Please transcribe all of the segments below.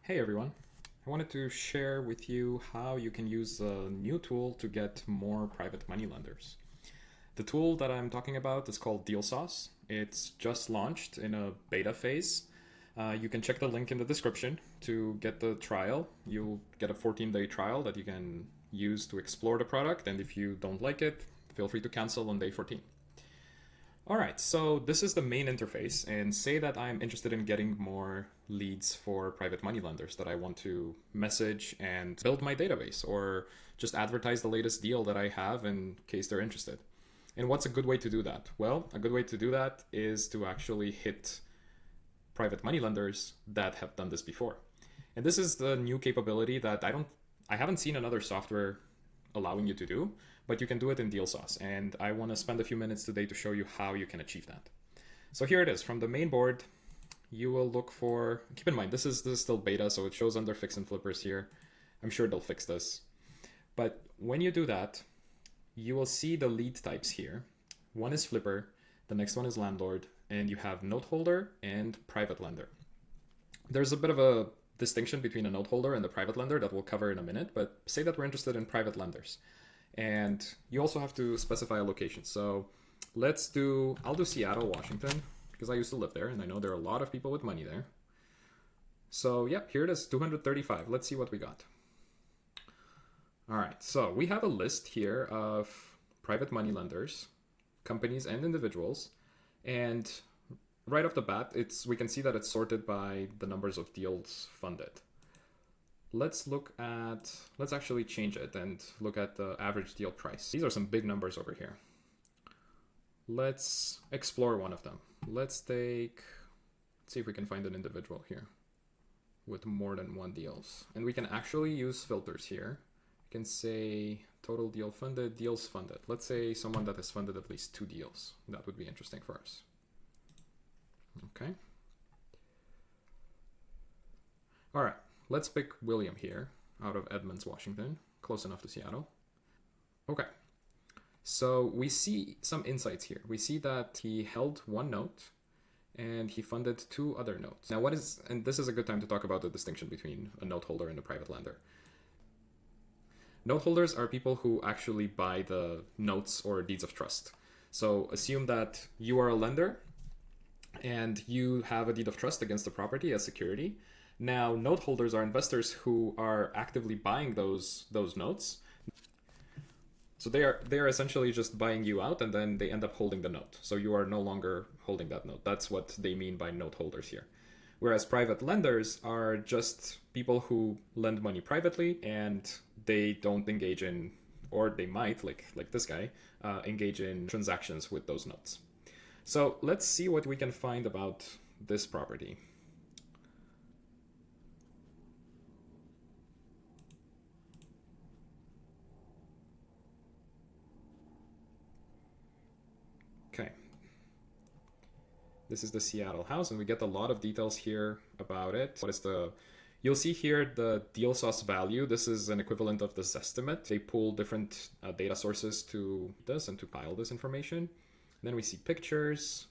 Hey everyone, I wanted to share with you how you can use a new tool to get more private money lenders. The tool that I'm talking about is called DealSauce. It's just launched in a beta phase. You can check the link in the description to get the trial. You'll get a 14-day trial that you can use to explore the product, and if you don't like it, feel free to cancel on day 14. All right, so this is the main interface, and say that I'm interested in getting more leads for private money lenders that I want to message and build my database, or just advertise the latest deal that I have in case they're interested. And what's a good way to do that? Well, a good way to do that is to actually hit private money lenders that have done this before. And this is the new capability that I haven't seen another software allowing you to do, but you can do it in DealSauce. And I want to spend a few minutes today to show you how you can achieve that. So here it is. From the main board, you will look for, keep in mind, this is still beta, so it shows under fix and flippers here. I'm sure they'll fix this. But when you do that, you will see the lead types here. One is flipper, the next one is landlord, and you have note holder and private lender. There's a bit of a distinction between a note holder and the private lender that we'll cover in a minute, but say that we're interested in private lenders. And you also have to specify a location. So I'll do Seattle, Washington, because I used to live there and I know there are a lot of people with money there. So yeah, here it is, 235. Let's see what we got. All right, so we have a list here of private money lenders, companies and individuals. And right off the bat, we can see that it's sorted by the numbers of deals funded. Let's actually change it and look at the average deal price. These are some big numbers over here. Let's explore one of them. Let's see if we can find an individual here with more than one deals. And we can actually use filters here. We can say total deal funded, deals funded. Let's say someone that has funded at least 2 deals. That would be interesting for us. Okay. All right, let's pick William here out of Edmonds, Washington, close enough to Seattle. Okay, so we see some insights here. We see that he held 1 note and he funded 2 other notes. Now and this is a good time to talk about the distinction between a note holder and a private lender. Note holders are people who actually buy the notes or deeds of trust. So assume that you are a lender and you have a deed of trust against the property as security. Now, note holders are investors who are actively buying those notes. So they are essentially just buying you out, and then they end up holding the note. So you are no longer holding that note. That's what they mean by note holders here. Whereas private lenders are just people who lend money privately, and they don't engage in, or they might, like this guy, engage in transactions with those notes. So let's see what we can find about this property. Okay. This is the Seattle house, and we get a lot of details here about it. You'll see here the DealSauce value. This is an equivalent of the Zestimate. They pull different data sources to this and to compile this information. Then we see pictures,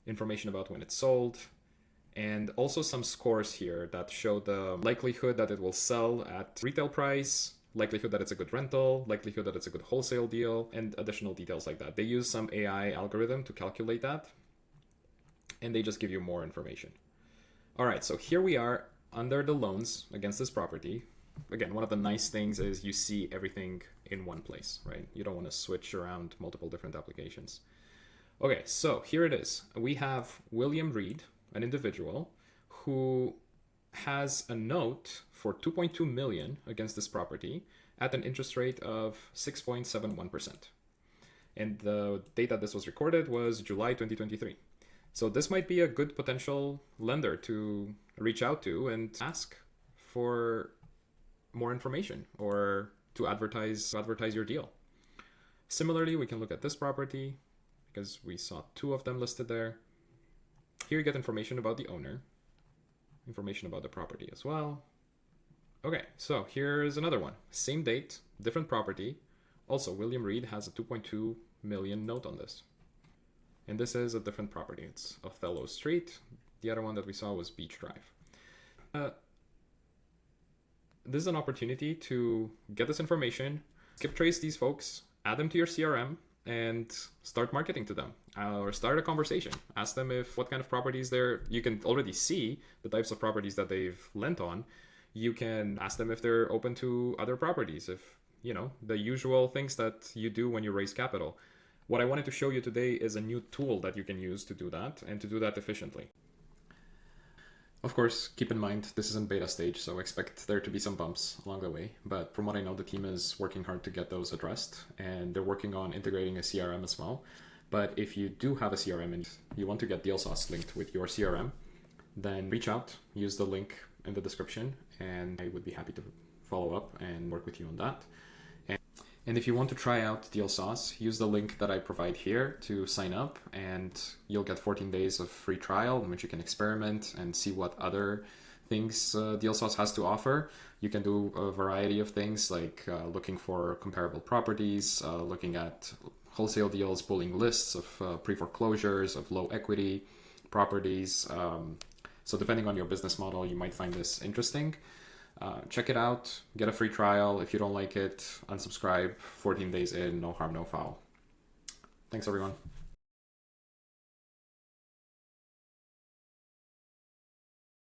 information about when it's sold, and also some scores here that show the likelihood that it will sell at retail price, likelihood that it's a good rental, likelihood that it's a good wholesale deal, and additional details like that. They use some AI algorithm to calculate that, and they just give you more information. All right, so here we are under the loans against this property. Again, one of the nice things is you see everything in one place, right? You don't want to switch around multiple different applications. Okay, so here it is. We have William Reed, an individual who has a note for 2.2 million against this property at an interest rate of 6.71%. And the date that this was recorded was July 2023. So this might be a good potential lender to reach out to and ask for more information or to advertise your deal. Similarly, we can look at this property because we saw 2 of them listed there. Here you get information about the owner, information about the property as well. Okay, so here's another one. Same date, different property. Also, William Reed has a 2.2 million note on this. And this is a different property. It's Othello Street. The other one that we saw was Beach Drive. This is an opportunity to get this information, skip trace these folks, add them to your CRM, and start marketing to them, or start a conversation. Ask them if what kind of properties they're, you can already see the types of properties that they've lent on. You can ask them if they're open to other properties, if, the usual things that you do when you raise capital. What I wanted to show you today is a new tool that you can use to do that, and to do that efficiently. Of course, keep in mind, this is in beta stage, so expect there to be some bumps along the way. But from what I know, the team is working hard to get those addressed, and they're working on integrating a CRM as well. But if you do have a CRM and you want to get DealSauce linked with your CRM, then reach out, use the link in the description, and I would be happy to follow up and work with you on that. And if you want to try out DealSauce, use the link that I provide here to sign up, and you'll get 14 days of free trial in which you can experiment and see what other things DealSauce has to offer. You can do a variety of things like looking for comparable properties, looking at wholesale deals, pulling lists of pre-foreclosures, of low equity properties. So depending on your business model, you might find this interesting. Check it out, get a free trial. If you don't like it, unsubscribe. 14 days in, no harm, no foul. Thanks, everyone.